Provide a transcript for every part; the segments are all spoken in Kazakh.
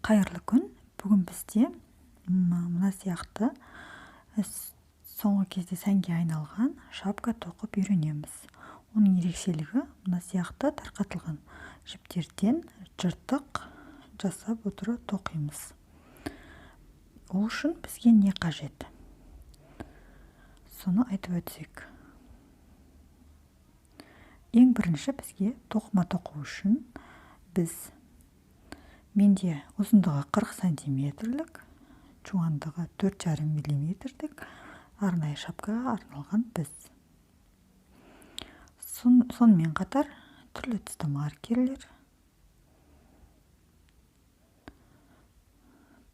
Қайырлы күн. Бүгін бізде мына сияқты соңғы кезде сәнге айналған шапка тоқып үйренеміз. Оның ерекшелігі мына сияқты тарқатылған жіптерден жыртық жасап отыра тоқимыз. Ол үшін бізге не қажет? Соны айтып өтсек. Ең бірінші бізге тоқыма тоқу үшін менде ұзындығы 40 сантиметрлік, жуандығы 4,5 миллиметрлік арнайы шапкаға арналған біз. Сонымен қатар түрлі түсті маркерлер,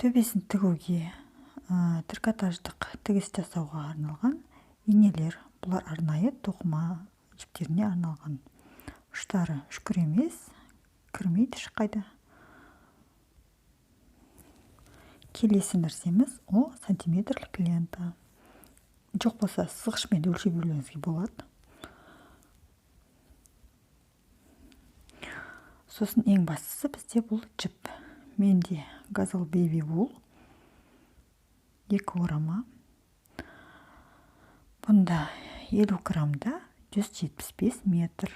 төбесін тігуге, трикотаждық тігіс жасауға арналған инелер. Бұлар арнайы тоқыма жіптеріне арналған. Ұштары үшкір емес, кірмейді ешқайда. Келесі нәрсеміз ол сантиметрлік лента. Жоқ болса сызғышпен өлшеп білуіңізге болады. Сосын ең бастысы бізде бұл жіп. Менде Gazelle Baby Wool 2 орама. Бұнда 50 грамда 175 метр.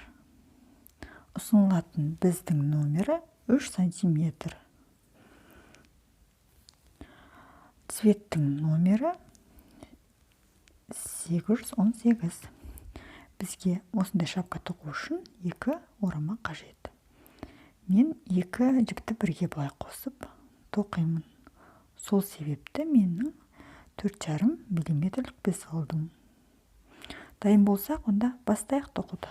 Ұсынылатын біздің номері 3 сантиметр. Цветтің номері 818. Бізге осындай шапка тоқу үшін 2 орама қажет. Мен 2 жіпті бірге былай қосып тоқимын. Сол себепті менің 4,5 миллиметрлік біз алдым. Дайын болсақ, онда бастайық тоқуды.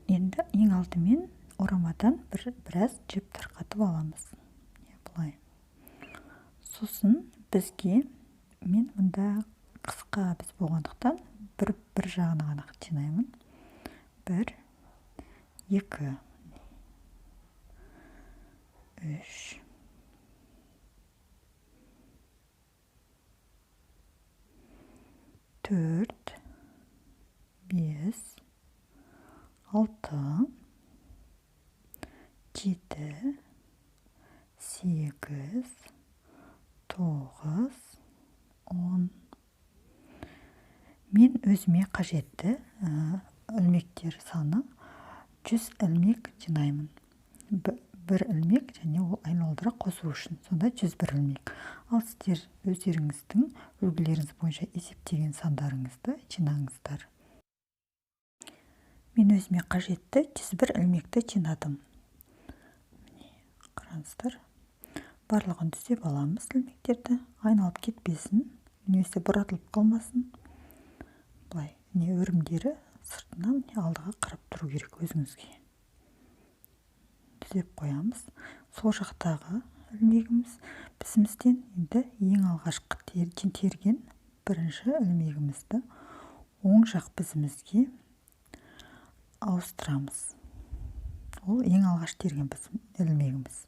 Енді ең алдымен орамадан біраз жіп тарқатып аламыз. Бұлай. Сосын бізге, мен мұнда қысқа біз болғандықтан бір жағына ғана жинаймын. 1, 2, 3, 4, 5, 6, 7, 8, 9, 10. Мен өзіме қажетті ілмектер саны 100 ілмек жинаймын. Бір ілмек және ол айналдыра қосу үшін. Сонда 101 ілмек. Ал сіздер өздеріңіздің үлгілеріңіз бойынша есептеген сандарыңызды жинаңыздар. Мен өзіме қажетті 101 ілмекті жинадым. Қараңыздар. Барлығын түзеп аламыз ілмектерді. Айналып кетпесін, немесе бұратылып қалмасын. Бұлай, өрімдері сыртынан алдыға қарап тұру керек өзіңізге. Түзеп қоямыз. Сол жақтағы ілмегіміз бізімізден енді ең алғашқы терген бірінші ілмегімізді оң жақ бізімізге ауыстырамыз. Ол ең алғаш терген ілмегіміз.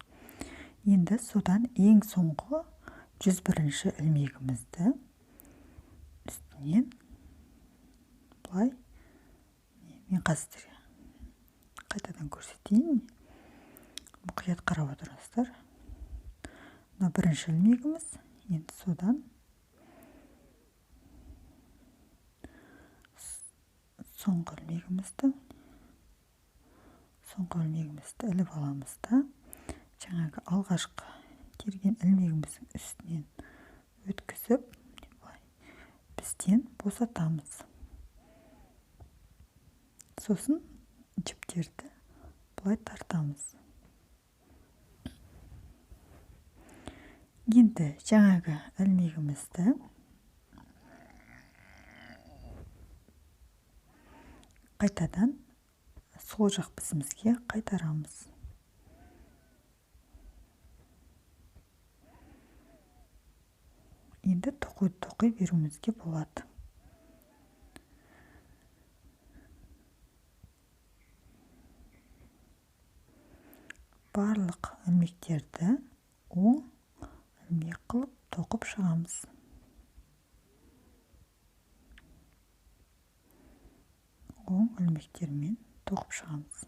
Енді содан ең соңғы 101-ші ілмегімізді үстінен бұлай, мен қазір қайтадан көрсетейін. Мұқият қарап отырыңыздар. Мына бірінші ілмегіміз, енді содан соңғы ілмегімізді іліп аламыз да, жаңағы алғашқы терген ілмегіміздің үстінен өткізіп, бізден босатамыз. Сосын жіптерді бұлай тартамыз. Енді жаңағы ілмегімізді қайтадан сол жақ бізімізге қайтарамыз. Енді тоқи беруімізге болады. Барлық ілмектерді оң ілмек қылып тоқып шығамыз. Оң ілмектермен тоқып шығамыз.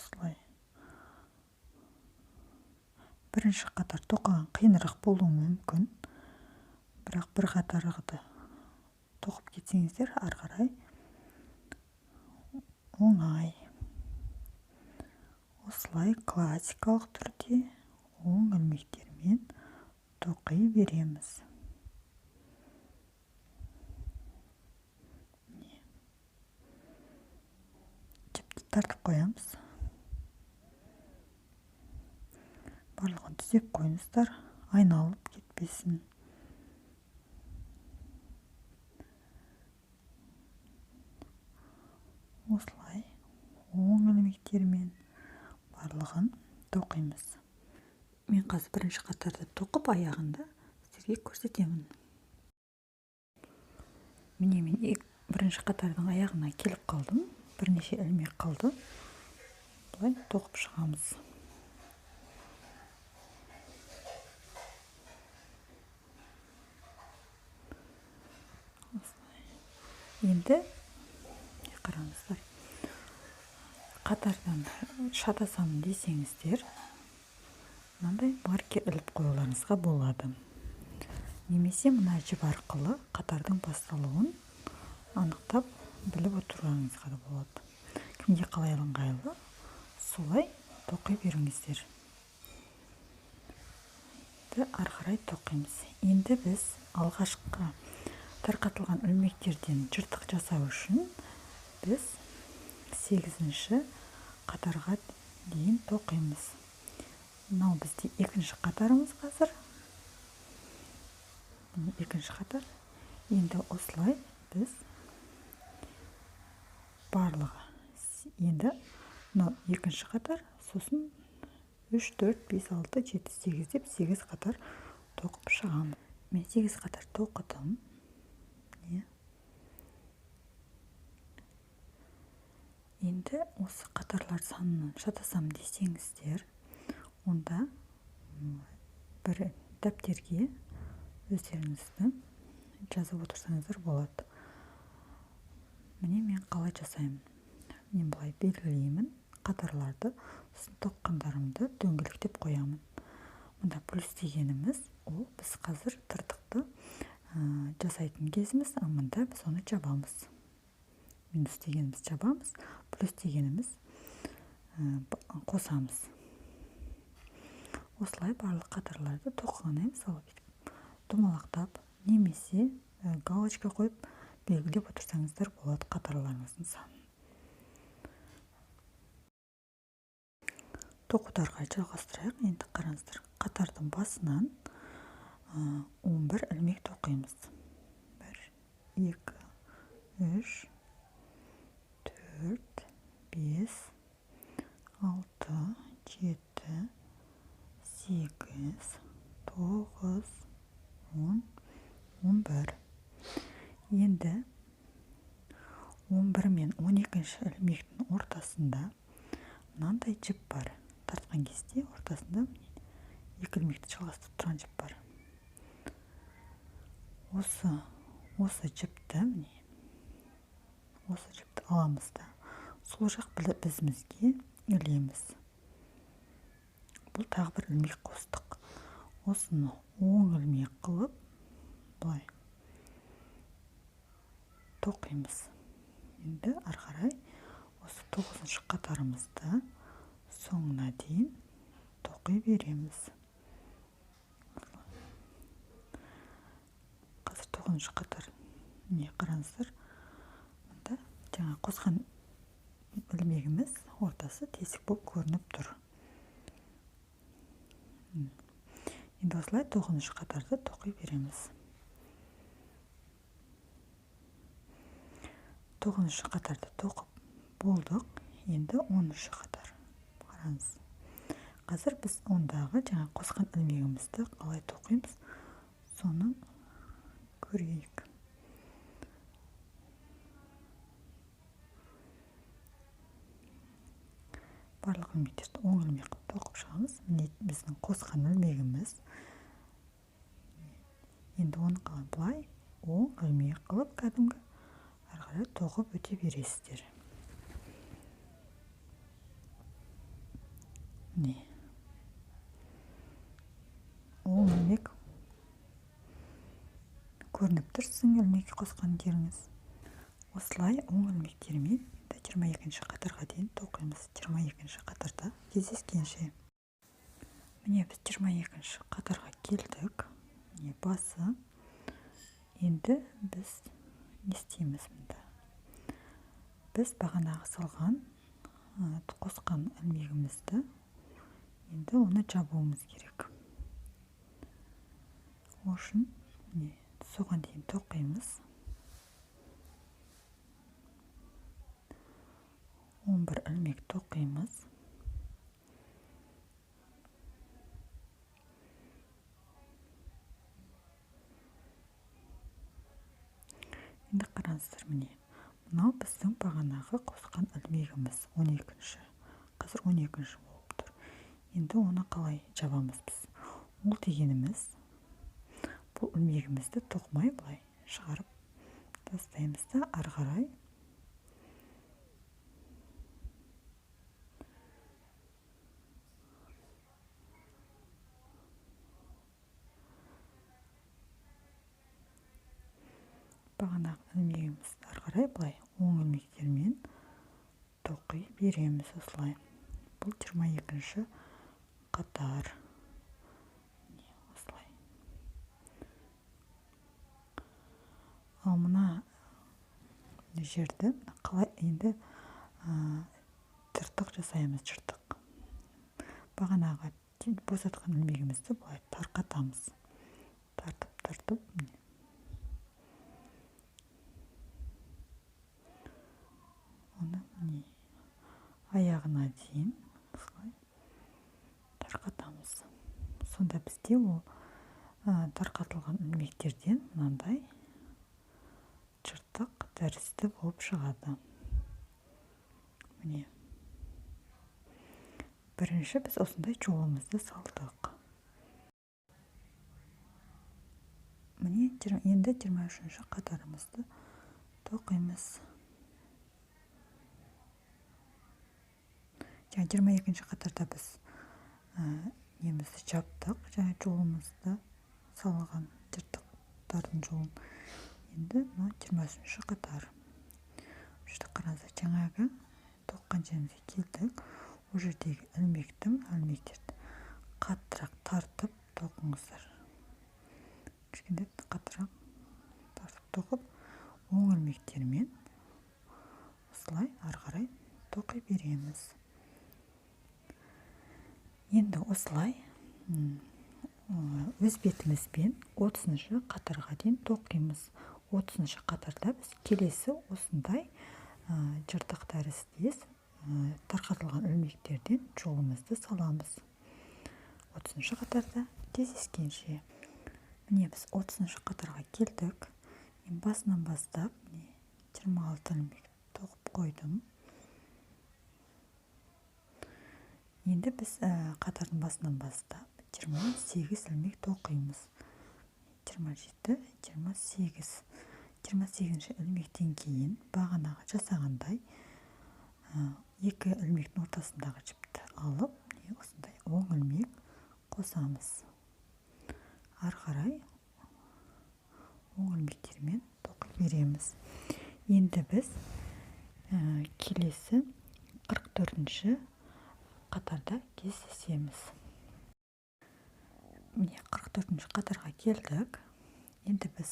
осылай. Бірінші қатар тоқыған қиынырақ болуы мүмкін, бірақ бір қатарықты тоқып кетсеңіздер, ары қарай оңай. Осылай классикалық түрде оң ілмектермен тоқи береміз. Жіпті тартып қоямыз. Барлығын түзеп қойыңыздар, айналып кетпесін. Осылай оң ілмектермен барлығын тоқимыз. Мен қазір бірінші қатарды тоқып, аяғында сіздерге көрсетемін. Міне мен бірінші қатардың аяғына келіп қалдым. Бірнеше ілмек қалды. Бұлай тоқып шығамыз. Енді қараңыздар. Қатардан шатасам десеңіздер, мынандай маркер іліп қоюларыңызға болады. Немесе мына жіп арқылы қатардың басталуын анықтап біліп отыруыңызға да болады. Кімге қалай ыңғайлы, солай тоқи беріңіздер. Ары қарай тоқимыз. Енді біз алғашқы тарқатылған ілмектерден жыртық жасау үшін біз 8-ші қатарға дейін тоқимыз. Мынау бізде 2-ші қатарымыз қазір. Міне 2-ші қатар. Енді осылай біз барлығы. Енді мынау 2-ші қатар, сосын 3, 4, 5, 6, 7, 8 деп 8 қатар тоқып шығамын. Мен 8 қатар тоқыдым. Енді осы қатарлар санынан шатасам десеңіздер, онда бір дәптерге өздеріңізді жазып отырсаңыздар болады. Міне мен қалай жасаймын. Мен бұлай белгілеймін қатарларды, сосын тоққандарымды дөңгелектеп қоямын. Мұнда плюс дегеніміз, ол біз қазір тыртықты жасайтын кезіміз, мұнда біз оны жабамыз. Минус дегеніміз жабамыз, плюс дегеніміз қосамыз. Осылай барлық қатарларды тоқығанай мысалы домалақтап, немесе галочка қойып белгілеп отырсаңыздар болады қатарларыңыздың санын. Тоқударға жалғастырайық. Енді қараңыздар, қатардың басынан 11 ілмек тоқимыз. 1, 2, 3, 4, 5, 6, 7, 8, 9, 10, 11. Енді 11 мен 12-ші ілмектің ортасында мынандай жіп бар. Тартқан кезде ортасында 2 ілмекті жалғастырып тұрған жіп бар. Осы жіпті аламыз да сол жақ бізімізге ілеміз. Бұл тағы бір ілмек қостық. Осыны оң ілмек қылып былай тоқимыз. Енді ары қарай осы 9-ші қатарымызды соңына дейін тоқи береміз. Қазір 9-ші қатар. Не қараңыздар. Мұнда жаңа қосқан ілмегіміз ортасы тесік болып көрініп тұр. Енді осылай 9-ші қатарды тоқи береміз. 9-ші қатарды тоқып болдық. Енді 10-ші қатар. Қараңыз. Қазір біз ондағы жаңа қосқан ілмегімізді қалай тоқимыз, соны көрейік. Барлық ілмектерді оң ілмек тоқып шығамыз. Міне біздің қосқан ілмегіміз. Енді оны қалай бұлай оң ілмек қылып кәдімгі ары қарай тоқып өте бересіздер. міне 10 ілмек көрініп тұр сіздің ілмек қосқан жеріңіз. Осылай 10 ілмектермен 22-ші қатарға дейін тоқимыз. 22-ші қатарда кездескенше. Міне біз 22-ші қатарға келдік. Міне басы. Енді біз не істейміз мұнда? Біз бағанағы салған қосқан ілмегімізді енді оны жабуымыз керек. Үшін соған дейін тоқимыз. 11 ілмек тоқимыз. Енді қараңыздар, міне мынау біздің бағанағы қосқан ілмегіміз 12-ші. Қазір 12-ші болып тұр. Енді оны қалай жабамыз біз? Ол дегеніміз бұл ілмегімізді тоқымай былай шығарып тастаймыз да ары қарай бағанағы ілмегімізді ары қарай былай 10 ілмектермен тоқи береміз осылай. Бұл 22-ші қатар. Осылай. Ал мына жерді қалай енді тыртық жасаймыз, жыртық. Бағанағы босатқан ілмегімізді былай тарқатамыз. Тартып, оны аяғына дейін тарқатамыз. Сонда бізде ол тарқатылған ілмектерден мынандай жыртық тәрізді болып шығады. Міне. Бірінші біз осындай жолымызды салдық. Міне енді 23-ші қатарымызды тоқимыз. 22-ші қатарда біз немізді жаптық, және жолымызды салған жыртықтардың жолын. Енді 23-ші қатар. Үшті қараңыздар, жаңағы тоққан жерімізге келдік. Ол жердегі ілмектерді қаттырақ тартып тоқыңыздар. Кішкентай қаттырақ тартып тоқып, 10 ілмектермен осылай ары қарай тоқи береміз. Енді осылай өз бетімізбен 30-ші қатарға дейін тоқимыз. 30-ші қатарда біз келесі осындай жыртық тәріздес тарқатылған ілмектерден жолымызды саламыз. 30-ші қатарда кездескенше. Міне біз 30-ші қатарға келдік. Басынан бастап 26 ілмек тоқып қойдым. Енді біз қатардың басынан бастап 28 ілмек тоқимыз. 27, 28. 28-ші ілмектен кейін бағанағы жасағандай екі ілмектің ортасындағы жіпті алып, осындай 10 ілмек қосамыз. Ары қарай 10 ілмектермен тоқып береміз. Енді біз келесі 44-ші қатарда кездесеміз. Міне 44-ші қатарға келдік. Енді біз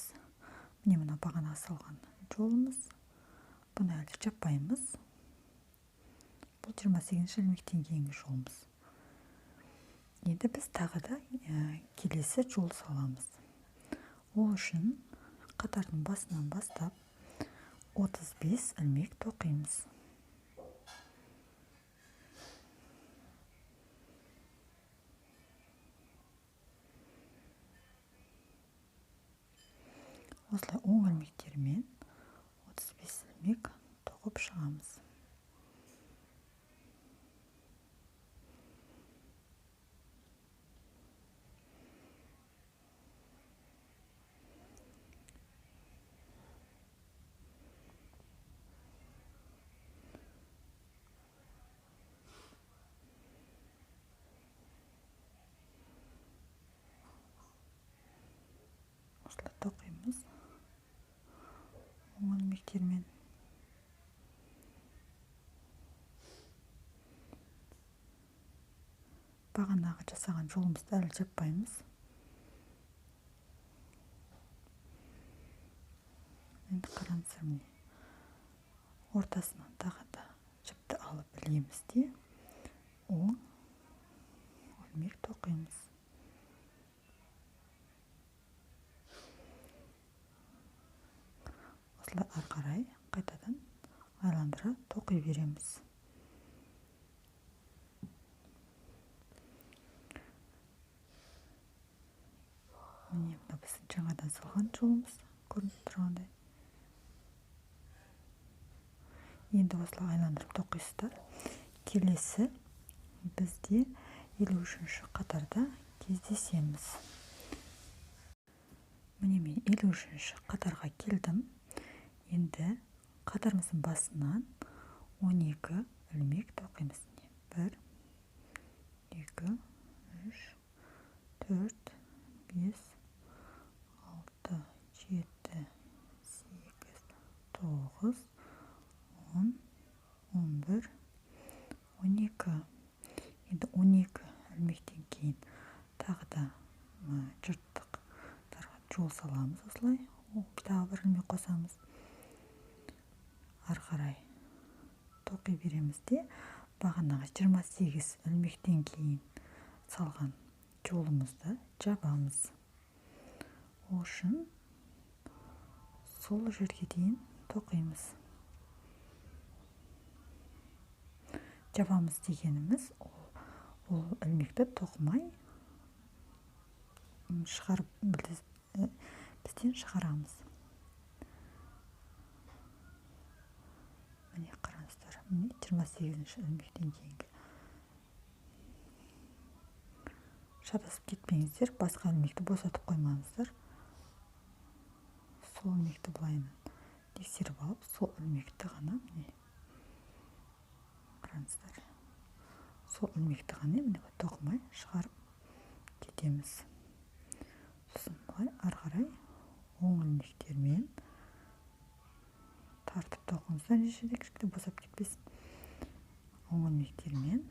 мына бағана салған жолымыз. Бұны әлі жаппаймыз. Бұл 28-ші ілмектен кейінгі жолымыз. Енді біз тағы да келесі жол саламыз. Ол үшін қатардың басынан бастап 35 ілмек тоқимыз. Осылай 10 ілмектермен 35 ілмек тоқып шығамыз. осылай тоқимыз оң ілмектермен. Бағанағы жасаған жолымызды әлі жаппаймыз. Енді қараңыздар, міне ортасынан тағы да жіпті алып ілеміз де оң ілмек тоқимыз. Осылай ары қарай қайтадан айландыра тоқи береміз. Міне мына біздің жаңадан салған жолымыз көрініп тұрғандай. Енді осылай айландырып тоқисыздар. Келесі бізде 53-ші қатарда кездесеміз. Міне мен 53-ші қатарға келдім. Енді қатарымыздың басынан 12 ілмек тоқимыз. 1, 2, 3, 4, 5, 6, 7, 8, 9, 10, 11, 12. Енді 12 ілмектен кейін тағы да жырттық жол саламыз. Осылай тағы бір ілмек қосамыз. Ары қарай тоқи береміз де бағанағы 28 ілмектен кейін салған жолымызды жабамыз. Ол үшін сол жерге дейін тоқимыз. Жабамыз дегеніміз ол ілмекті тоқымай бізден шығарамыз. Міне қараңыздар, міне 28-ші ілмектен кейінгі. Шатасып кетпеңіздер, басқа ілмекті босатып қоймаңыздар. Сол ілмекті былайынан тексеріп алып, сол ілмекті ғана міне қараңыздар. Сол ілмекті ғана міне тоқымай шығарып кетеміз. Сосын былай ары қарай оң ілмектермен тартып тоқыңыздар, нешеде кішкентай босап кетпесін. Оң ілмектермен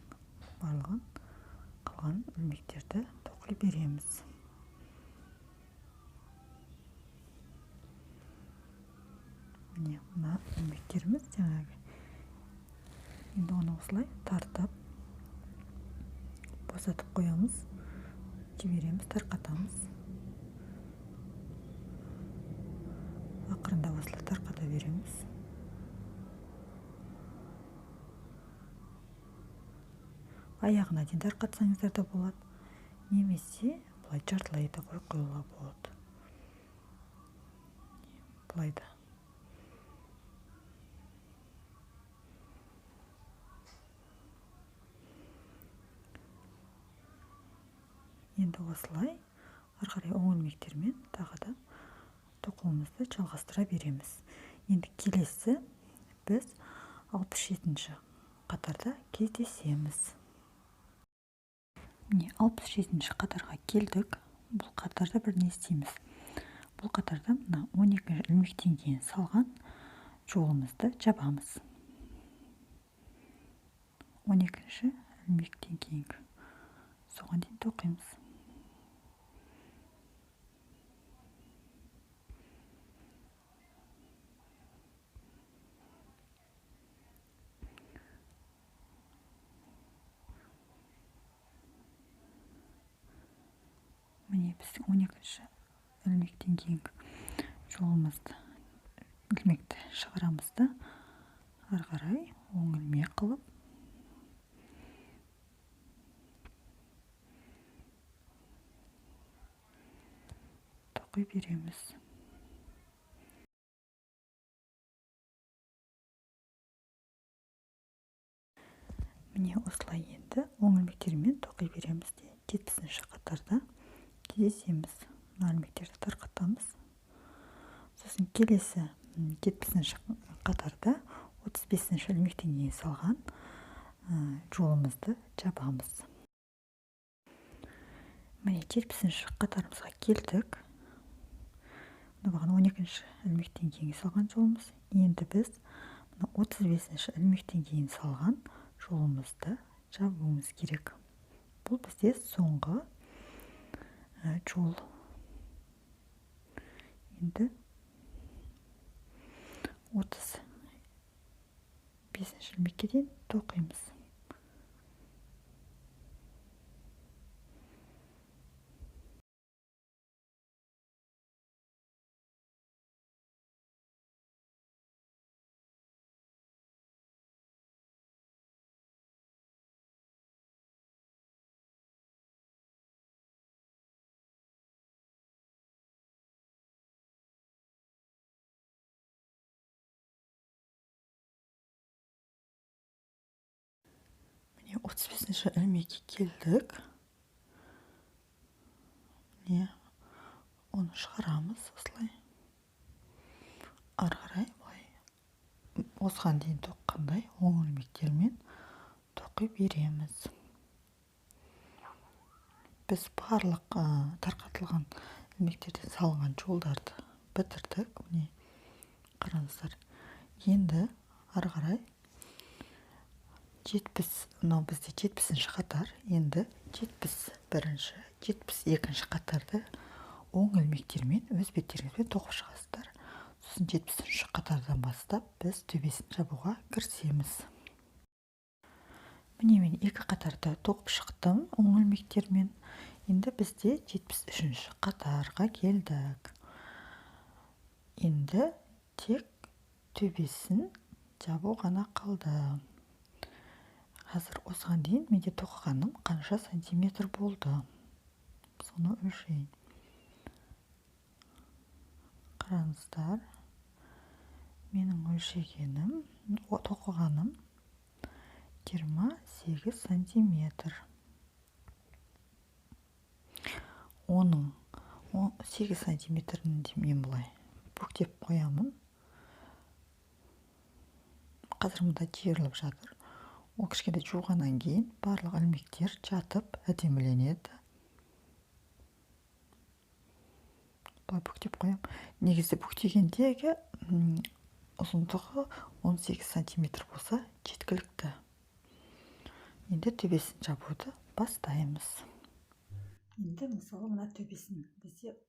барлығын қалған ілмектерді тоқи береміз. Міне мына ілмектеріміз жаңағы. Енді оны осылай тартып босатып қоямыз, жібереміз, тарқатамыз. Ақырында осылай тарқата береміз. Аяғына дейін тарқатсаңыздар да болады. Немесе бұлай жартылай да қоюға болады. Бұлай да. Енді осылай ары қарай оң ілмектермен тағы да тоқуымызды жалғастыра береміз. Енді келесі біз 67-ші қатарда кездесеміз. Міне 67-ші қатарға келдік. Бұл қатарда бір не істейміз? Бұл қатарда мына 12 ілмектен кейін салған жолымызды жабамыз. 12-ші ілмектен кейінгі соған дейін тоқимыз. Міне біздің 12-ші ілмектен кейінгі жолымызды ілмекті шығарамыз да ары қарай оң ілмек қылып тоқи береміз. Міне осылай енді оң ілмектермен тоқи береміз де 70-ші қатарда кездесеміз. Мына ілмектерді тарқатамыз. Сосын келесі 70-ші қатарда 35-ші ілмектен кейін салған жолымызды жабамыз. Міне 70-ші қатарымызға келдік. бағана 12-ші ілмектен кейін салған жолымыз. Енді біз 35-ші ілмектен кейін салған жолымызды жабуымыз керек. Бұл бізде соңғы жол. Енді 35-ші ілмекке дейін тоқимыз. Міне 35-ші ілмекке келдік. Міне оны шығарамыз осылай. Ары қарай осыған дейін тоққандай оң ілмектермен тоқи береміз. Біз барлық тарқатылған ілмектерден салынған жолдарды бітірдік. Міне қараңыздар. Енді ары қарай 70, мынау бізде 70-ші қатар. Енді 71-ші, 72-ші қатарды оң ілмектермен өз беттеріңізбен тоқып шығасыздар. Сосын 70-ші қатардан бастап біз төбесін жабуға кірісеміз. Міне мен 2 қатарды тоқып шықтым оң ілмектермен. Енді бізде 73-ші қатарға келдік. Енді тек төбесін жабу ғана қалды. Қазір осыған дейін менде тоқығаным қанша сантиметр болды. Соны өлшейін. Қараңыздар. Менің өлшегенім, тоқығаным 28 сантиметр. Оның 8 сантиметрін мен бұлай бүктеп қоямын. Қазір мұнда жиырылып жатыр. Ол кішкене жуғаннан кейін барлық ілмектер жатып әдеміленеді. Бұлай бүктеп қоям. Негізі бүктегендегі ұзындығы 18 сантиметр болса жеткілікті. Енді төбесін жабуды бастаймыз. Енді мысалы мына төбесін бізде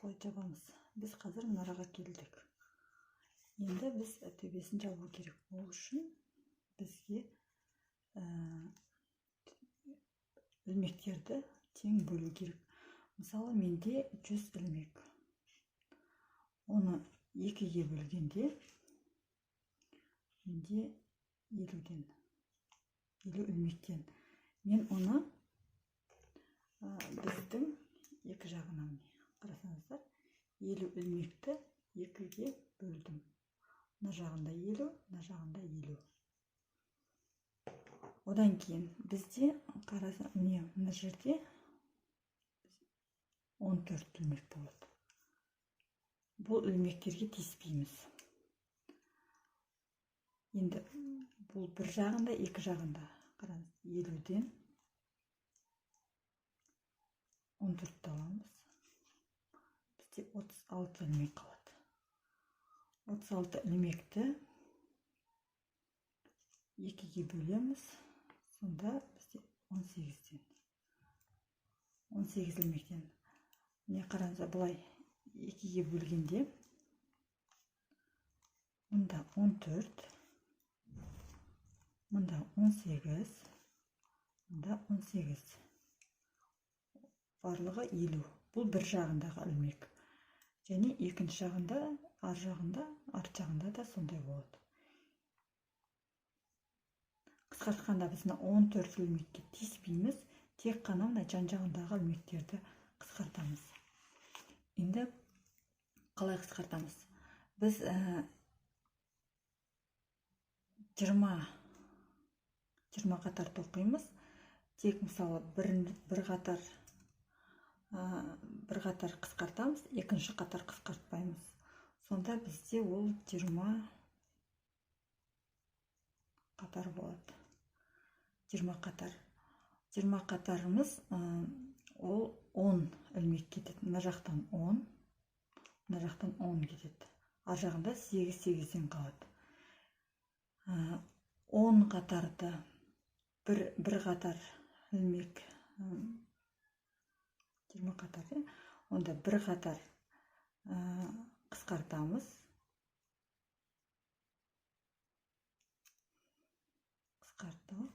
қалай жабамыз. Біз қазір мұнараға келдік. Енді біз төбесін жабу керек. Ол үшін бізге ілмектерді тең бөлу керек. Мысалы менде 100 ілмек. Оны 2-ге бөлгенде менде 50 ілмектен. Мен оны біздің екі жағынан қарасаңыздар 50 ілмекті 2-ге бөлдім. Мына жағында 50, мына жағында 50. Одан кейін бізде мына жерде 14 ілмек болады. Бұл ілмектерге тиіспейміз. Енді бұл бір жағында, екі жағында. Қараңыз, 50-ден 14 аламыз. Бізде 36 ілмек қалады. 36 ілмекті 2-ге бөлеміз. Сонда бізде 18 ілмектен. Не қараңыздар, бұлай 2-ге бөлгенде мұнда 14, мұнда 18, мұнда 18. Барлығы 50. Бұл бір жағындағы ілмек. Және екінші жағында, арт жағында да сондай болады. Қысқартқанда біз 14 ілмекке тиіспейміз, тек қана жан жағындағы ілмектерді қысқартамыз. Енді қалай қысқартамыз? Біз 20 қатар тоқимыз. Тек мысалы бір қатар қысқартамыз, екінші қатар қысқартпаймыз. Сонда бізде ол 20 қатар болады. 20 қатарымыз ол 10 ілмек кетеді. Мына жақтан 10, мына жақтан 10 кетеді. Ар жағында 8-8-ден қалады. 10 қатарды бір қатар ілмек 20 қатар, онда бір қатар қысқартамыз. Қысқарту.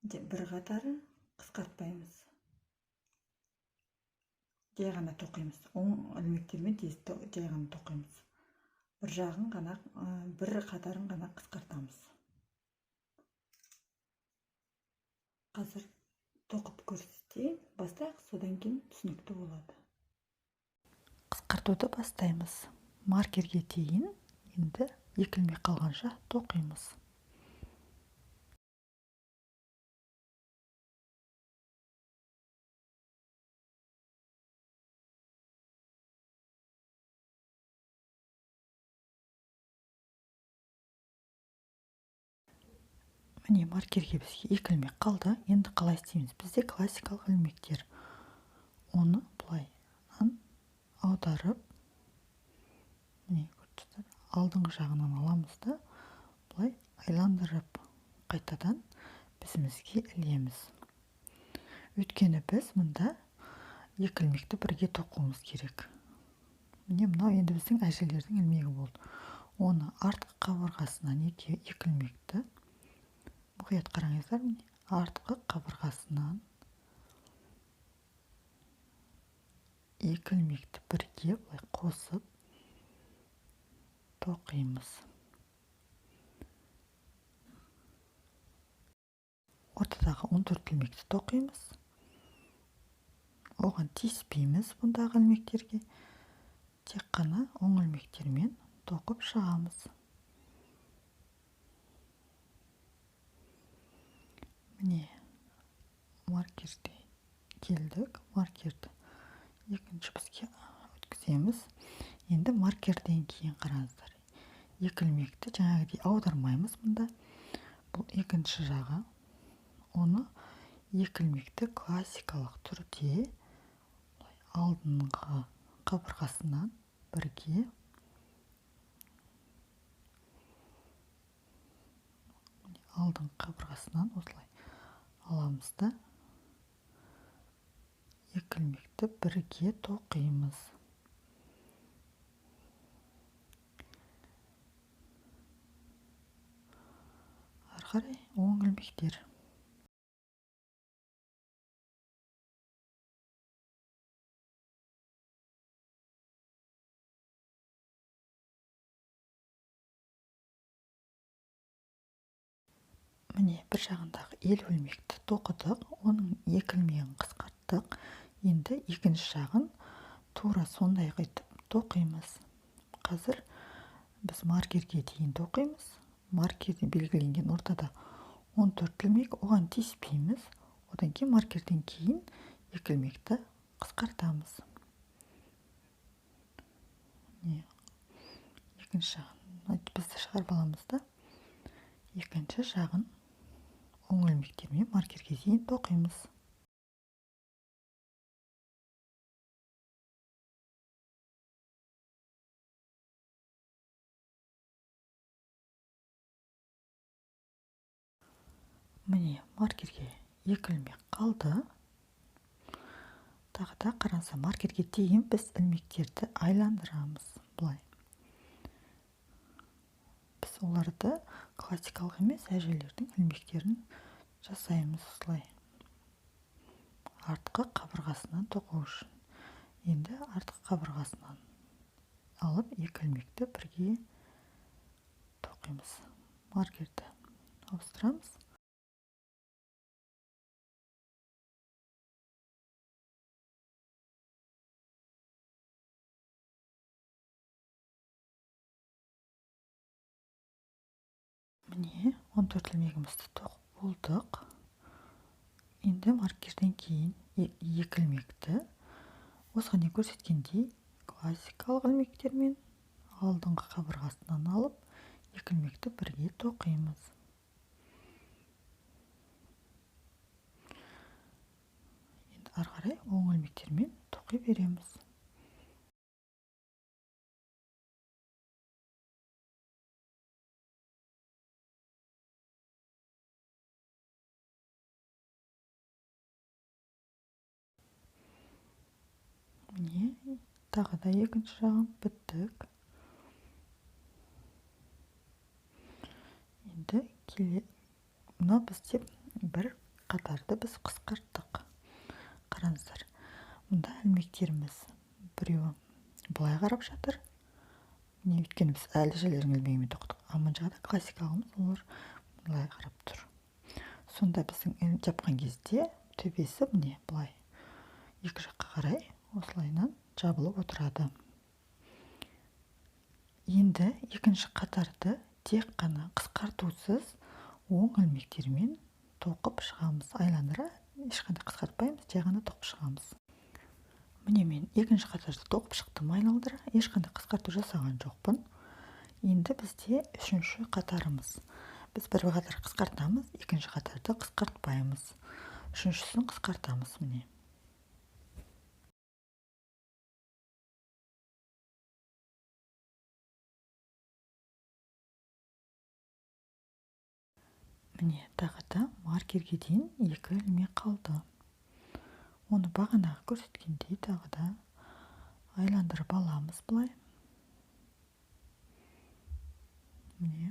Бір қатары қысқартпаймыз. Жай ғана тоқимыз. 10 ілмектермен жай ғана тоқимыз. Бір жағын ғана, бір қатарын ғана қысқартамыз. Қазір тоқып көрсетейін. Бастайық, содан кейін түсінікті болады. Қысқартуды бастаймыз. Маркерге дейін, енді 2 ілмек қалғанша тоқимыз. Міне, маркерге бізге 2 ілмек қалды. Енді қалай істейміз? Бізде классикалық ілмектер. Оны бұлай аударып, міне, алдыңғы жағынан аламыз да, бұлай айландырып, қайтадан бізімізге ілеміз. Өйткені біз мұнда 2 ілмекті бірге тоқуымыз керек. Міне, мынау енді біздің әжелердің ілмегі болды. Оны артқы қабырғасынан 2 ілмекті мұқият қараңыздар, міне, артқы қабырғасынан 2 ілмекті бірге бұлай қосып тоқимыз. Ортадағы 14 ілмекті тоқимыз. Оған тиіспейміз бұндағы ілмектерге. Тек қана оң ілмектермен тоқып шығамыз. Міне, маркерде келдік. Маркерді екінші бізге өткіземіз. Енді маркерден кейін қараңыздар. 2 ілмекті жаңағыдай аудармаймыз мұнда. Бұл екінші жағы. Оны 2 ілмекті классикалық түрде алдыңғы қабырғасынан бірге алдыңғы қабырғасынан осылай аламыз да 2 ілмекті бірге тоқимыз. Ары қарай оң ілмектер. Міне, бір жағындағы 50 ілмекті тоқыдық, оның 2 ілмегін қысқарттық. Енді екінші жағын тура сондай қайтып тоқимыз. Қазір біз маркерге дейін тоқимыз. Маркерде белгіленген ортада 14 ілмек, оған тиіспейміз. Одан кейін маркерден кейін 2 ілмекті қысқартамыз. Міне, екінші жағын бізді шығарып аламыз да, екінші жағын оң ілмектермен маркерге дейін тоқимыз. Міне, маркерге 2 ілмек қалды. Тағы да қараңыздар, маркерге дейін біз ілмектерді айландырамыз. Бұлай. Біз оларды классикалық емес, әжелердің ілмектерін жасаймыз осылай. Артқы қабырғасынан тоқу үшін. Енді артқы қабырғасынан алып 2 ілмекті бірге тоқимыз. Маркерді ауыстырамыз. Міне, 14 ілмегімізді тоқып болдық. Енді маркерден кейін 2 ілмекті осыған дейін көрсеткендей классикалық ілмектермен алдыңғы қабырғасынан алып 2 ілмекті бірге тоқимыз. Енді ары қарай оң ілмектермен тоқи береміз. Міне, тағы да екінші жағын біттік. Енді мына бізде бір қатарды біз қысқарттық. Қараңыздар, мұнда ілмектеріміз біреуі былай қарап жатыр. Міне, өйткені біз әлі жерлерін ілмегімен тоқтық. Ал мына жағда классикалымыз олар былай қарап тұр. Сонда біздің жапқан кезде төбесі міне былай екі жаққа қарай осылайынан жабылып отырады. Енді екінші қатарды тек қана қысқартусыз оң ілмектермен тоқып шығамыз. Айландыра ешқандай қысқартпаймыз, жай ғана тоқып шығамыз. Міне мен екінші қатарды тоқып шықтым айналдыра, ешқандай қысқарту жасаған жоқпын. Енді бізде үшінші қатарымыз. Біз бір қатар қысқартамыз, екінші қатарды қысқартпаймыз. Үшіншісін қысқартамыз міне. Міне, тағы да маркерге дейін екі ілмек қалды. Оны бағанағы көрсеткендей тағы да айландырып аламыз былай. Міне.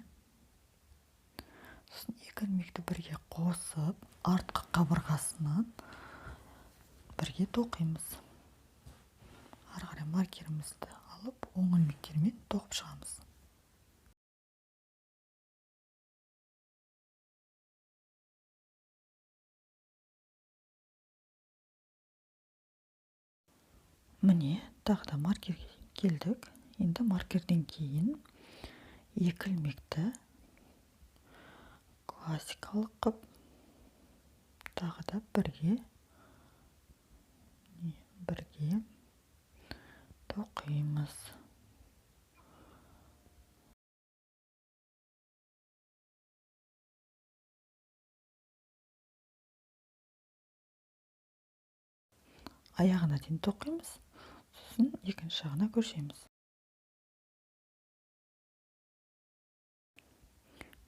Сосын екі ілмекті бірге қосып, артқы қабырғасынан бірге тоқимыз. Ары қарай маркерімізді алып, оң ілмектермен тоқып шығамыз. Міне, тағы да маркерге келдік. Енді маркерден кейін екі ілмекті классикалық қып, тағы да бірге тоқимыз. Аяғына дейін тоқимыз, сосын екінші жағына көшеміз.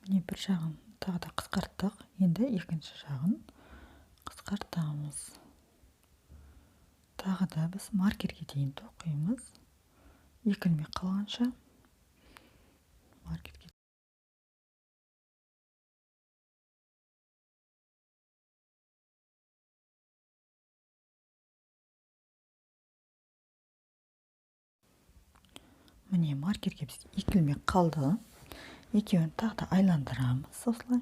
Міне бір жағын тағы да қысқарттық, енді екінші жағын қысқартамыз. Тағы да біз маркерге дейін тоқимыз. Екі ілмек қалғанша маркерге. Міне маркерге біз екі ілмек қалды. Екеуін тағы да айландырамыз осылай.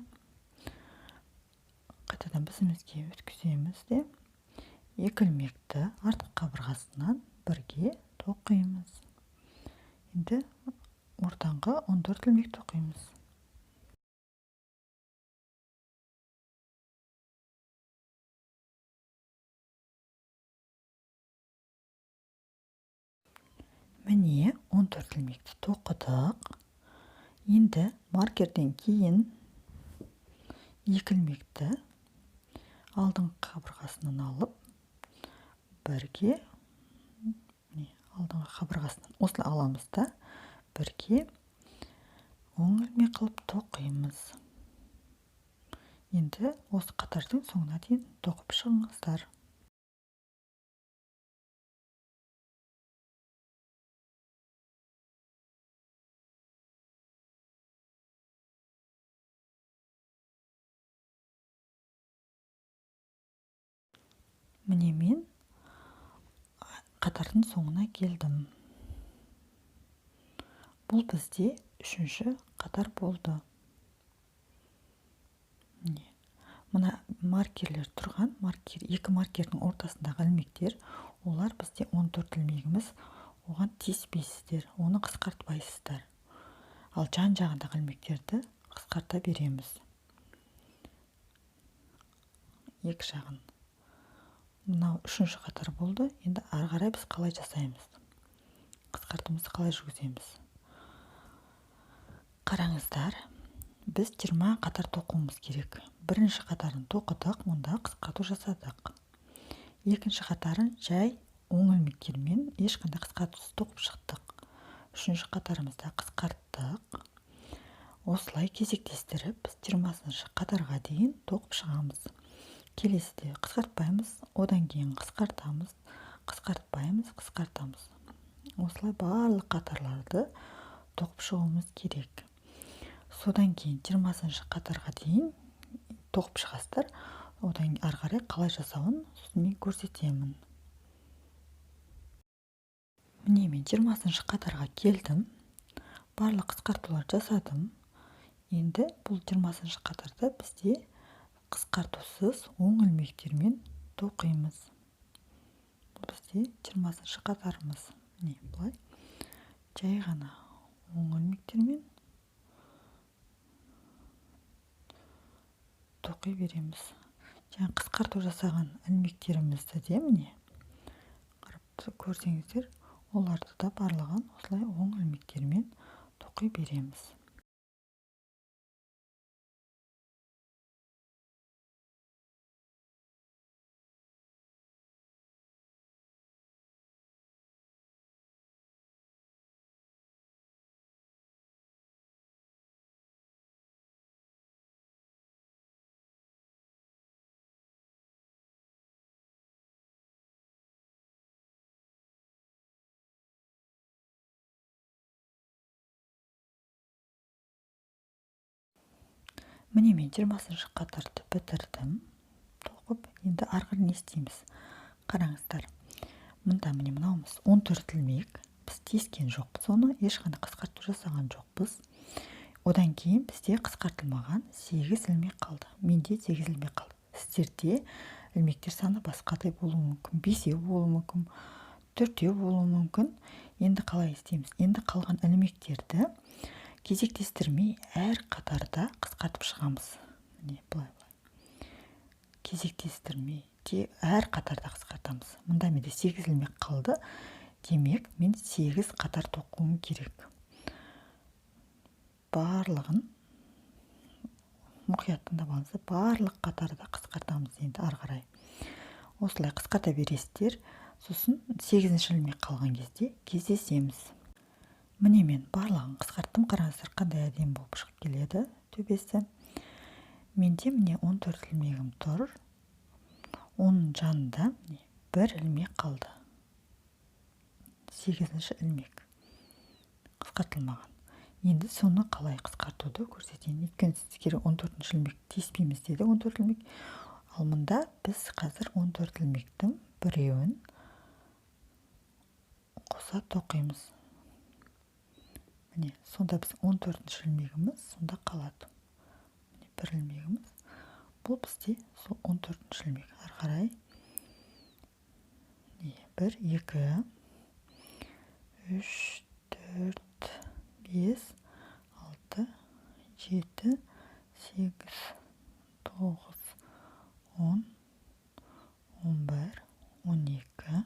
Қайтадан бізімізге өткіземіз де екі ілмекті артқы қабырғасынан бірге тоқимыз. Енді ортаңғы 14 ілмек тоқимыз. Міне 14 ілмекті тоқыдық. Енді маркерден кейін екі ілмекті алдыңғы қабырғасынан алып, бірге алдыңғы қабырғасынан осылай аламыз да, бірге оң ілмек қылып тоқимыз. Енді осы қатардың соңына дейін тоқып шығыңыздар. Міне мен қатардың соңына келдім. Бұл бізде үшінші қатар болды. Мына маркерлер тұрған, екі маркердің ортасындағы ілмектер, олар бізде 14 ілмегіміз, оған тиіспейсіздер, оны қысқартпайсыздар. Ал жан жағындағы ілмектерді қысқарта береміз. Екі жағын. Мынау үшінші қатар болды. Енді ары қарай біз қалай жасаймыз? Қысқартуымызды қалай жүргіземіз? Қараңыздар, біз 20 қатар тоқуымыз керек. Бірінші қатарын тоқыдық, мұнда қысқарту жасадық. екінші қатарын жай оң ілмектермен ешқандай қысқартусыз тоқып шықтық. Үшінші қатарымызда қысқарттық. Осылай кезектестіріп, біз 20 қатарға дейін тоқып шығамыз. Келесіде қысқартпаймыз, одан кейін қысқартамыз, қысқартпаймыз, қысқартамыз. Осылай барлық қатарларды тоқып шығуымыз керек. Содан кейін 20 қатарға дейін тоқып шығасыздар. Одан ары қарай қалай жасауын мен көрсетемін. Міне мен 20 қатарға келдім. Барлық қысқартулар жасадым. Енді бұл 20 қатарда бізде қысқартусыз оң ілмектермен тоқимыз. Бұл бізде 20 қатарымыз. Не бұлай? Жай ғана оң ілмектермен тоқи береміз. Және қысқарту жасаған ілмектерімізді де міне қарап көрсеңіздер, оларды да барлығын осылай оң ілмектермен тоқи береміз. Міне мен 20 қатарды бітірдім. Тоқып, енді арғы не істейміз? Қараңыздар. Мұнда міне мынауымыз 14 ілмек. Біз тескен жоқпыз, оны ешқандай қысқарту жасаған жоқпыз. Одан кейін бізде қысқартылмаған 8 ілмек қалды. Менде 8 ілмек қалды. Сіздерде ілмектер саны басқадай болуы мүмкін. 5 болуы мүмкін, 4 болуы мүмкін. Енді қалай істейміз? Енді қалған ілмектерді кезектестірмей әр қатарда қысқартып шығамыз. Міне былай. Кезектестірмей әр қатарда қысқартамыз. Мұнда менде 8 ілмек қалды. Демек, мен 8 қатар тоқуым керек. Барлығын мұқият тыңдап алыңыздар. Барлық қатарда қысқартамыз енді ары қарай. Осылай қысқарта бересіздер. Сосын 8 ілмек қалған кезде кездесеміз. Міне мен барлығын қысқарттым. Қараңыздар, қандай әдемі болып шығып келеді төбесі. Менде міне 14 ілмегім тұр. Оның жанында бір ілмек қалды. 8 ілмек қысқартылмаған. Енді соны қалай қысқартуды көрсетейін. Өйткені сіздер 14 ілмек теспейміз деді, 14 ілмек. Ал мұнда біз қазір 14 ілмектің біреуін қоса тоқимыз. Міне, сонда біз 14 ілмегіміз сонда қалады. Міне, бір ілмегіміз. Бұл бізде сол 14 ілмек. Ары қарай 1, 2, 3, 4, 5, 6, 7, 8, 9, 10, 11, 12,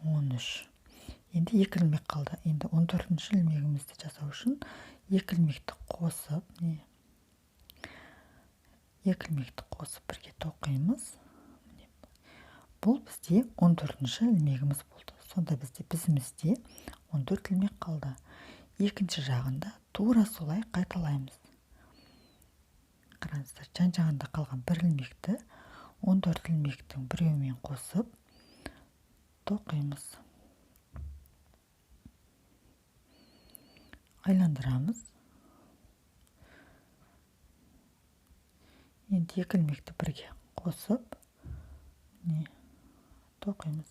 13. Енді 2 ілмек қалды. Енді 14 ілмегімізді жасау үшін 2 ілмекті қосып, 2 ілмекті қосып бірге тоқимыз. Бұл бізде 14 ілмегіміз болды. Сонда бізімізде 14 ілмек қалды. Екінші жағында тура солай қайталаймыз. Қараңыздар, жан жағында қалған бір ілмекті 14 ілмектің біреуімен қосып тоқимыз. Айландырамыз. Енді 2 ілмекті бірге қосып тоқимыз.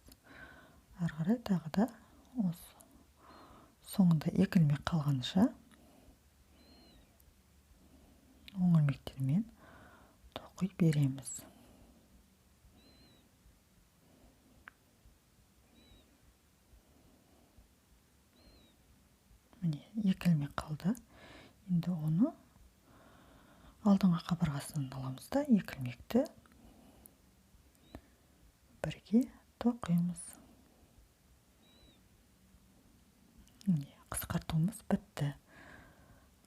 Ары қарай тағы да осы соңында 2 ілмек қалғанша оң ілмектермен тоқи береміз. Міне 2 ілмек қалды. Енді оны алдыңғы қабырғасынан аламыз да 2 ілмекті бірге тоқимыз. Қысқартуымыз бітті.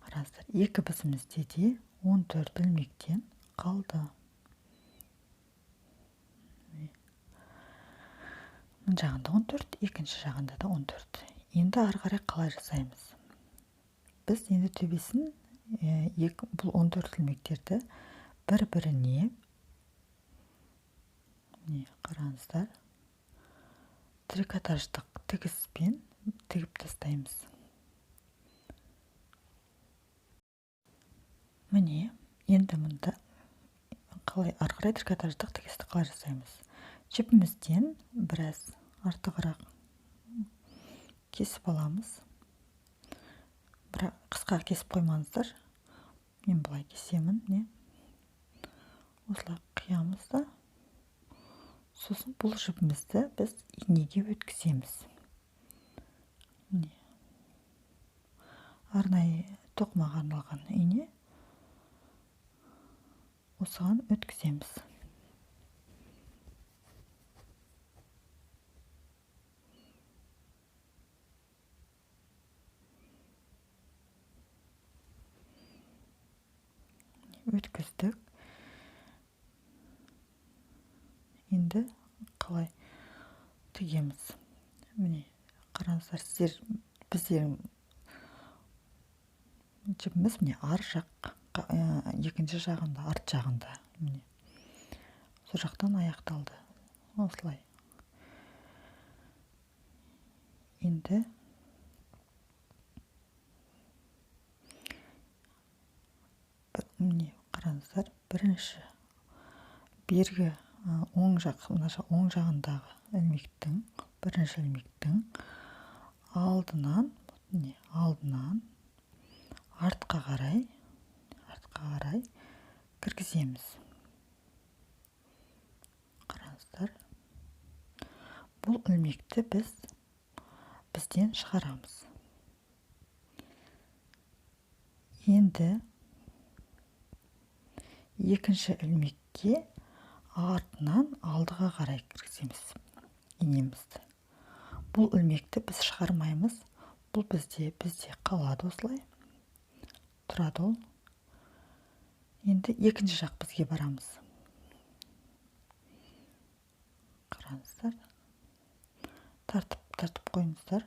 Қараңыздар, 2 бізімізде де 14 ілмектен қалды. жағында 14, екінші жағында да 14. Енді ары қарай қалай жасаймыз? Біз енді төбесін бұл 14 ілмектерді бір-біріне қараңыздар, трикотаждық тігіспен тігіп тастаймыз. Міне, енді мұнда қалай ары қарай трикотаждық тігісті қалай жасаймыз? Жіпімізден біраз артығырақ кесіп аламыз. Бірақ қысқа кесіп қоймаңыздар. Мен бұлай кесемін, осылай қиямыз да, сосын бұл жіпімізді біз инеге өткіземіз. Арнайы тоқымаға арналған ине, осыған өткіземіз. Өткіздік. Енді қалай тігеміз? Міне, қараңыздар, біздердің жібіміз міне ар жақ, екінші жағында, арт жағында. Міне, сол жақтан аяқталды. Осылай. Енді міне, қараңыздар, бірінші бергі оң жағындағы ілмектің, бірінші ілмектің алдынан артқа қарай кіргіземіз. Қараңыздар, бұл ілмекті бізден шығарамыз. Енді екінші ілмекке артынан алдыға қарай кіргіземіз инемізді. Бұл ілмекті біз шығармаймыз. Бұл бізде қалады осылай. Тұрады ол. Енді екінші жақ бізге барамыз. Қараңыздар. Тартып қойыңыздар.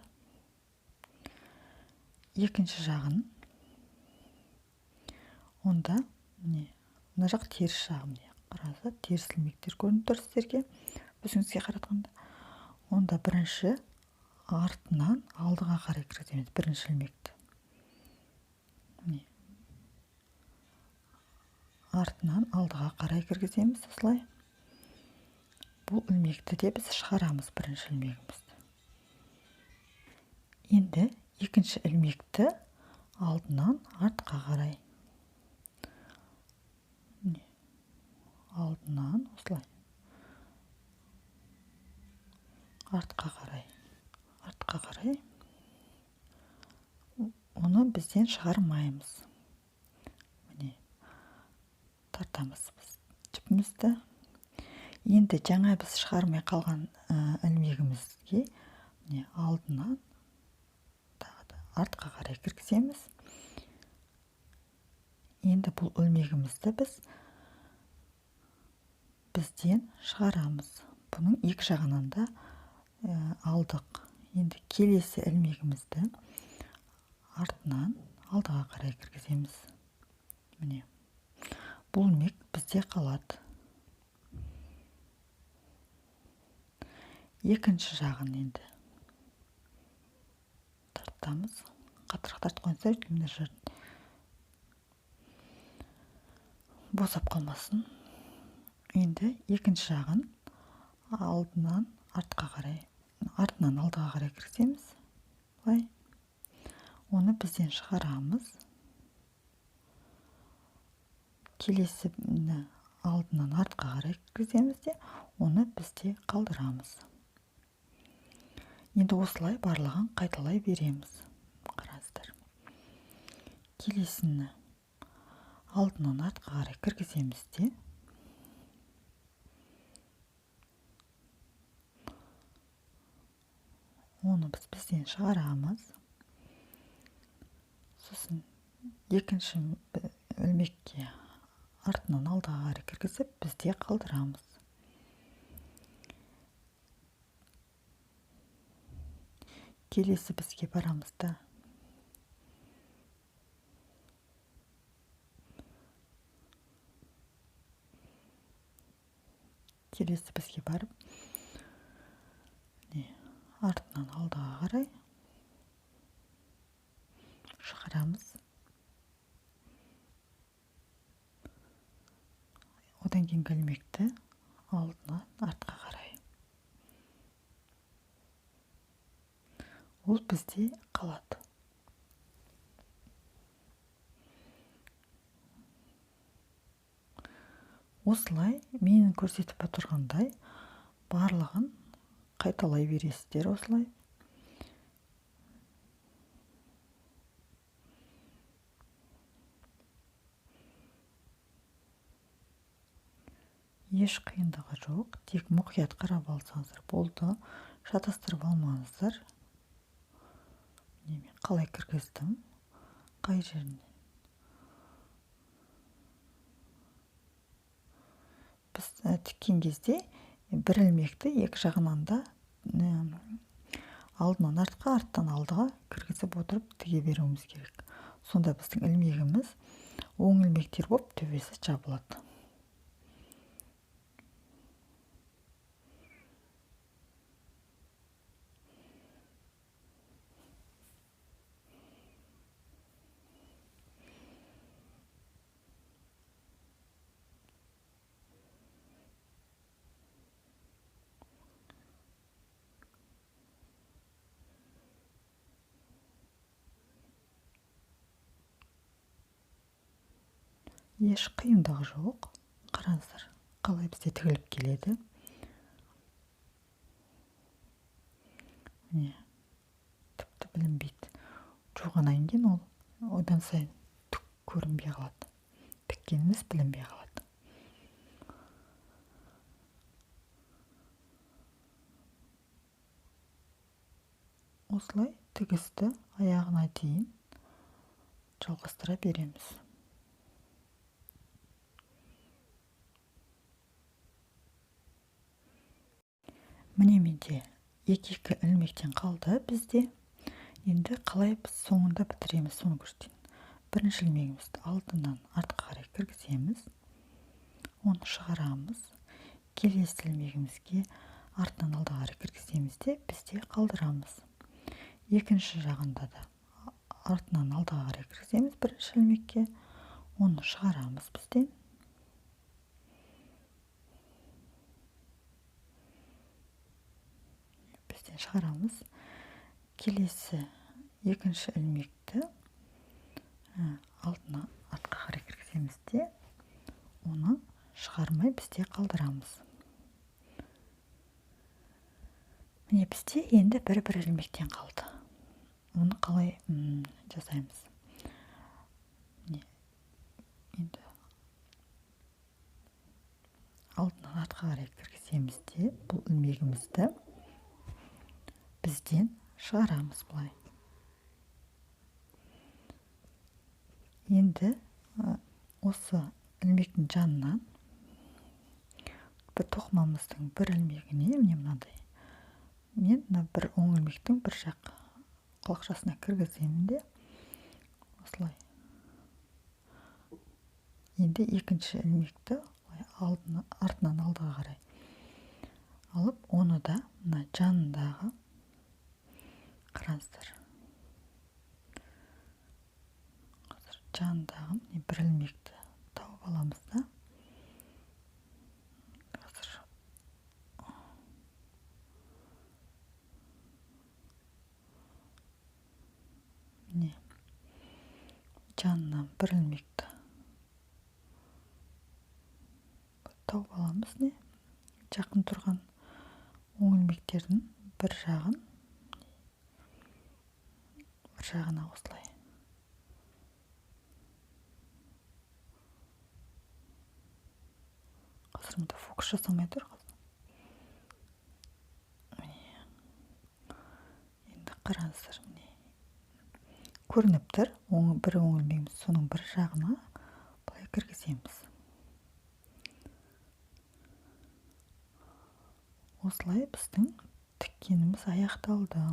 Екінші жағын. Онда мына жақ теріс жағы. Қараңыздар, теріс ілмектер көрініп тұр сіздерге, өзіңізге қаратқанда. Онда бірінші артынан алдыға қарай кіргіземіз бірінші ілмекті. Артынан алдыға қарай кіргіземіз осылай. Бұл ілмекті де біз шығарамыз, бірінші ілмегімізді. Енді екінші ілмекті алдынан артқа қарай. Алдынан осылай. Артқа қарай. Оны бізден шығармаймыз. Міне, тартамыз біз жіпімізді. Енді жаңа біз шығармай қалған ілмегімізге алдынан артқа қарай кіргіземіз. Енді бұл ілмегімізді бізден шығарамыз. Бұның екі жағынан да алдық. Енді келесі ілмегімізді артынан алдыға қарай кіргіземіз. Міне, бұл ілмек бізде қалады. Екінші жағын енді тартамыз. Қаттырақ тартып қойыңыздар, өйткені жерін босап қалмасын. Енді екінші жағын артынан алдыға қарай кіргіземіз. Былай. Оны бізден шығарамыз. Келесі алдынан артқа қарай кіргіземіз де, оны бізде қалдырамыз. Енді осылай барлығын қайталай береміз. Қараңыздар. Келесіні алдынан артқа қарай кіргіземіз де, оны бізден шығарамыз. Сосын екінші ілмекке артынан алдыға қарай кіргізіп, бізде қалдырамыз. келесі бізге барамыз да барып артынан алдыға қарай шығарамыз. Одан кейін ілмекті алдынан артқа қарай. Ол бізде қалады. Осылай менің көрсетіп отырғандай барлығын қайталай бересіздер осылай. Еш қиындығы жоқ, тек мұқият қарап алсаңыздар болды, шатастырып алмаңыздар. Мен қалай кіргіздім, қай жеріне. Біз тіккен кезде бір ілмекті екі жағынан да алдынан артқа, арттан алдыға кіргізіп отырып тіге беруіміз керек. Сонда біздің ілмегіміз оң ілмектер болып төбесі жабылады. Еш қиындығы жоқ. Қараңыздар, қалай бізде тігіліп келеді. Тіпті білінбейді. Жуғаннан кейін ол одан сайын түк көрінбей қалады. Тіккеніміз білінбей қалады. Осылай тігісті аяғына дейін жалғастыра береміз. Міне менде екі ілмектен қалды бізде. Енді қалай біз соңында бітіреміз, соны көрсетейін. Бірінші ілмегімізді алдынан артқа қарай кіргіземіз. Оны шығарамыз. Келесі ілмегімізге артынан алдыға қарай кіргіземіз де бізде қалдырамыз. Екінші жағында да артынан алдыға қарай кіргіземіз бірінші ілмекке. Оны шығарамыз бізден. Шығарамыз. Келесі екінші ілмекті алдына артқа қарай кіргіземіз де оны шығармай бізде қалдырамыз. Міне бізде енді бір ілмектен қалды. Оны қалай жасаймыз? Енді алдынан артқа қарай кіргіземіз де бұл ілмегімізді бізден шығарамыз бұлай. Енді осы ілмектің жанынан бір тоқымамыздың бір ілмегіне мынандай мен бір оң ілмектің бір жақ құлақшасына кіргіземін де осылай. Енді екінші ілмекті артынан алдыға қарай алып, оны да жанындағы қараңыздар. Жанындағы бір ілмекті тауып аламыз да. Жанынан бір ілмекті тауып аламыз. Жақын тұрған оң ілмектердің бір жағына осылай. Қазір мұнда фокус жасамай тұр. Енді қараңыздар, көрініп тұр. Бір оң ілмегіміз соның бір жағына былай кіргіземіз. Осылай біздің тіккеніміз аяқталды.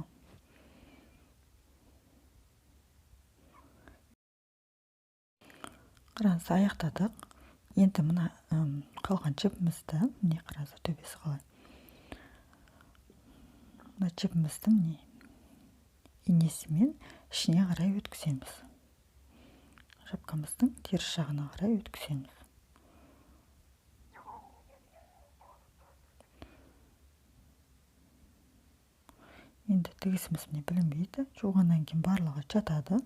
Қараңыз, аяқтадық. Енді мына қалған жіпімізді, міне қараңыздар, төбесі қалай. Мына жіпіміздің инесімен ішіне қарай өткіземіз. Шапкамыздың теріс жағына қарай өткіземіз. Енді тігісіміз міне білінбейді. Жуғаннан кейін барлығы жатады.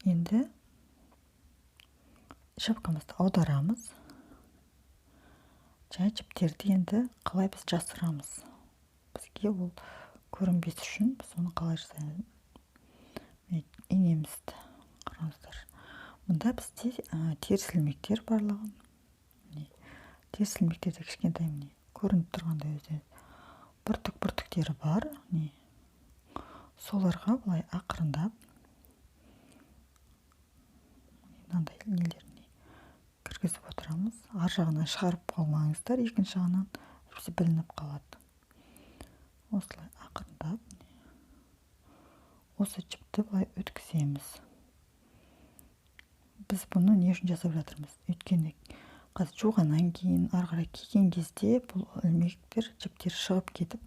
Енді шапкамызды аударамыз. Және жіптерді енді қалай біз жасырамыз. Бізге ол көрінбес үшін біз оны қалай жасаймыз. Инемізді қараңыздар. Мұнда бізде теріс ілмектер барлығы. Теріс ілмектерде кішкентай міне көрініп тұрғандай өзі бүртіктері бар. Соларға былай ақырындап мынандай нелеріне кіргізіп отырамыз. Ар жағынан шығарып қалмаңыздар, екінші жағынан білініп қалады. Осылай ақырындап осы жіпті былай өткіземіз. Біз бұны не үшін жасап жатырмыз? Өйткені қазір жуғаннан кейін, ары қарай киген кезде бұл ілмектер, жіптер шығып кетіп,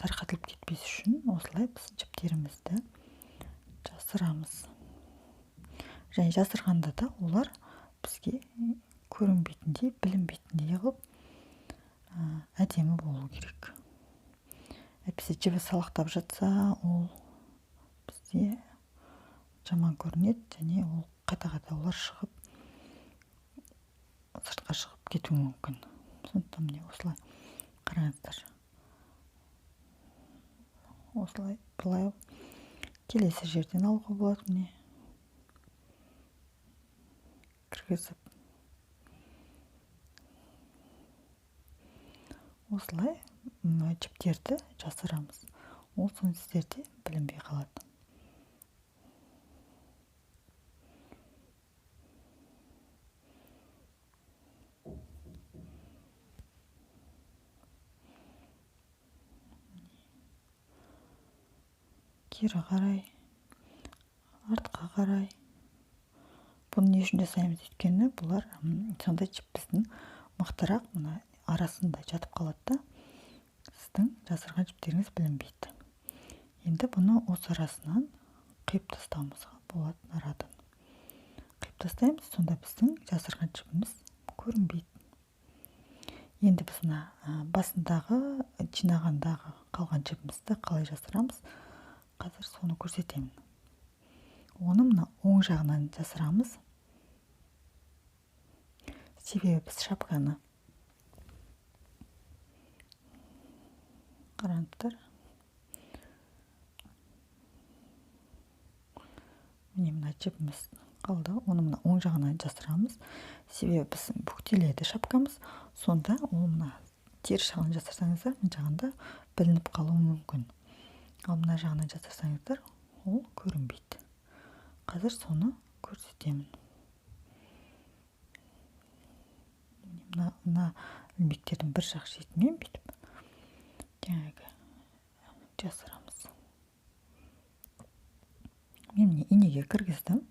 тарқатылып кетпес үшін осылай біз жіптерімізді жасырамыз. Және жасырғанда да олар бізге көрінбейтіндей, білінбейтіндей қылып әдемі болу керек. Әйтпесе жібі салақтап жатса, ол бізде жаман көрінеді, және ол қайта-қайта олар шығып, сыртқа шығып кетуі мүмкін. Сондықтан міне осылай қараңыздар. Осылай былай келесі жерден алуға болады, міне кіргізіп. Осылай жіптерді жасырамыз. Ол соң сіздерде білінбей қалады. Кері қарай, артқа қарай. Бұны не үшін жасаймыз? Өйткені бұлар сондай жіп біздің мықтырақ мына арасында жатып қалады да, сіздің жасырған жіптеріңіз білінбейді. Енді бұны осы арасынан қиып тастауымызға болады, арадан. Қиып тастаймыз, сонда біздің жасырған жіпіміз көрінбейді. Енді біз мына басындағы, жинағандағы қалған жіпімізді қалай жасырамыз? Қазір соны көрсетемін. Оны мына оң жағынан жасырамыз. Себебі біз шапканы қараңыздар. Міне мына жіпіміз қалды. Оны мына оң жағынан жасырамыз. Себебі біз бүктеледі шапкамыз. Сонда ол мына теріс жағынан жасырсаңыздар, мына жағында білініп қалуы мүмкін. Ал мына жағынан жасырсаңыздар, ол көрінбейді. Қазір соны көрсетемін. Мына ілмектердің бір жақ шетімен бүйтіп жаңағы жасырамыз. Мен міне инеге кіргіздім.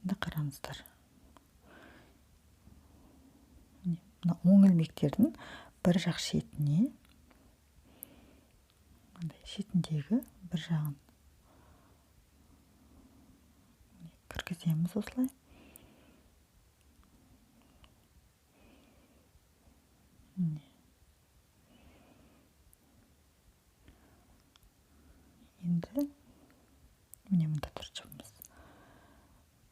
Енді қараңыздар. Мына оң ілмектердің бір жақ шетіне, шетіндегі бір жағын кіргіземіз осылай. Енді міне мұнда тұр жіпіміз.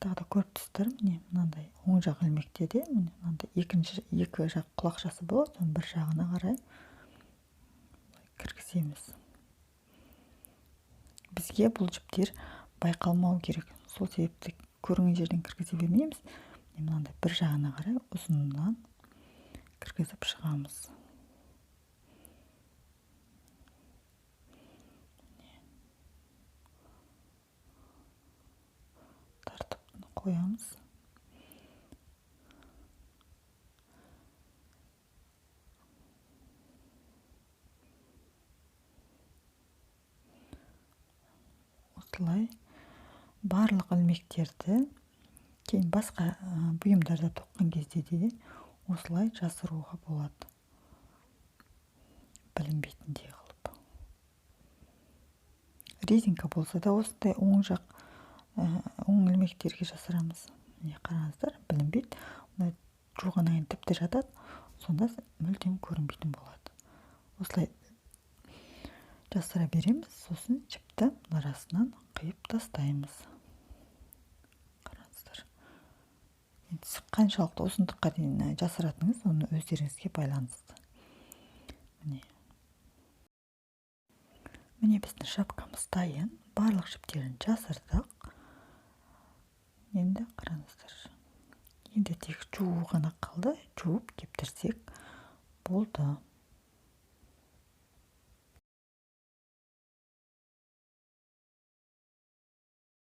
Тағы да көріп тұрсыздар, міне мынандай оң жақ ілмектерде міне мынандай екі жақ құлақшасы болады, соның бір жағына қарай кіргіземіз. Бізге бұл жіптер байқалмау керек. Сол себепті көрінген жерден кіргізе бермейміз. Мынандай бір жағына қарай ұзыннан кіргізіп шығамыз. Тартып қоямыз. Осылай барлық ілмектерді кейін басқа бұйымдарда тоққан кезде де осылай жасыруға болады, білінбейтіндей қылып. Резинка болса да осындай оң ілмектерге жасырамыз. Міне қараңыздар, білінбейді. Мына жуғаннан кейін тіпті жатады, сонда мүлдем көрінбейтін болады. Осылай жасыра береміз, сосын жіпті арасынан қиып тастаймыз. Қараңыздар. Қаншалықты ұзындыққа дейін жасыратыныңыз, оны өздеріңізге байланысты. Міне біздің шапкамыз дайын. Барлық жіптерін жасырдық. Енді қараңыздар. Енді тек жуу ғана қалды. Жуып кептірсек болды.